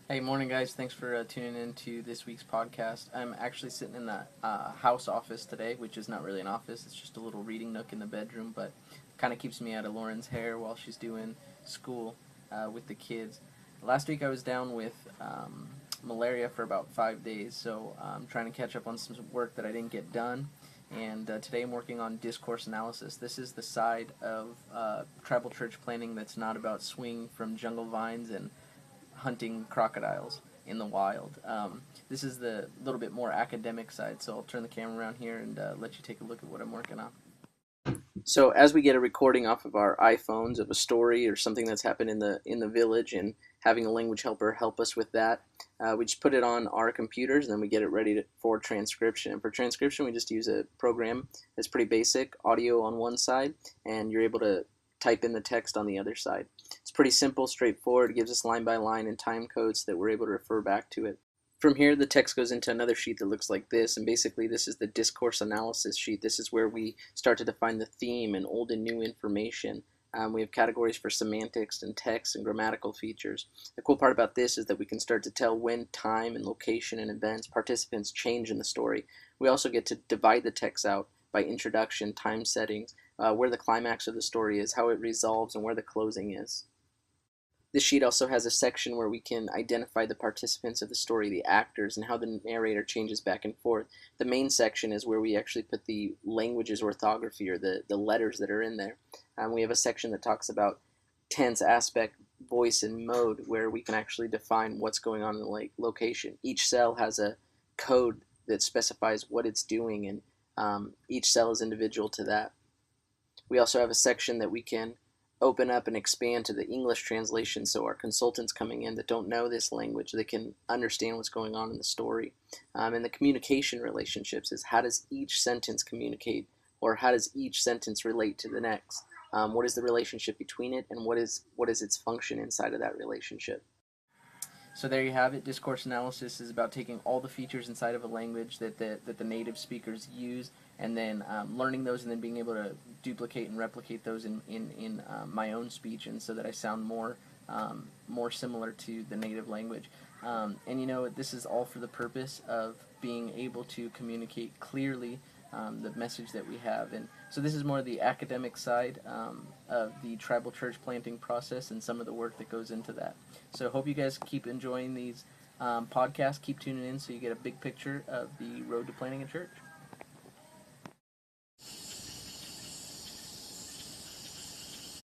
Hey, morning, guys. Thanks for tuning in to this week's podcast. I'm actually sitting in the house office today, which is not really an office. It's just a little reading nook in the bedroom, but kind of keeps me out of Lauren's hair while she's doing school with the kids. Last week I was down with malaria for about 5 days, so I'm trying to catch up on some work that I didn't get done. And today I'm working on discourse analysis. This is the side of tribal church planting that's not about swinging from jungle vines and hunting crocodiles in the wild. This is the little bit more academic side, so I'll turn the camera around here and let you take a look at what I'm working on. So as we get a recording off of our iPhones of a story or something that's happened in the village, and having a language helper help us with that, we just put it on our computers and then we get it ready for transcription. And for transcription, we just use a program that's pretty basic, audio on one side, and you're able to type in the text on the other side. It's pretty simple, straightforward. It gives us line by line and time codes so that we're able to refer back to it. From here, the text goes into another sheet that looks like this, and basically this is the discourse analysis sheet. This is where we start to define the theme and old and new information. We have categories for semantics and text and grammatical features. The cool part about this is that we can start to tell when time and location and events, participants change in the story. We also get to divide the text out by introduction, time settings, where the climax of the story is, how it resolves, and where the closing is. This sheet also has a section where we can identify the participants of the story, the actors, and how the narrator changes back and forth. The main section is where we actually put the language's orthography, or the letters that are in there. We have a section that talks about tense, aspect, voice, and mode, where we can actually define what's going on in the location. Each cell has a code that specifies what it's doing, and each cell is individual to that. We also have a section that we can open up and expand to the English translation, so our consultants coming in that don't know this language, they can understand what's going on in the story. And the communication relationships is, how does each sentence communicate, or how does each sentence relate to the next? What is the relationship between it, and what is its function inside of that relationship? So there you have it. Discourse analysis is about taking all the features inside of a language that the native speakers use, and then learning those, and then being able to duplicate and replicate those in my own speech, and so that I sound more similar to the native language. And this is all for the purpose of being able to communicate clearly the message that we have. And so this is more the academic side of the tribal church planting process and some of the work that goes into that. So hope you guys keep enjoying these podcasts. Keep tuning in so you get a big picture of the road to planting a church.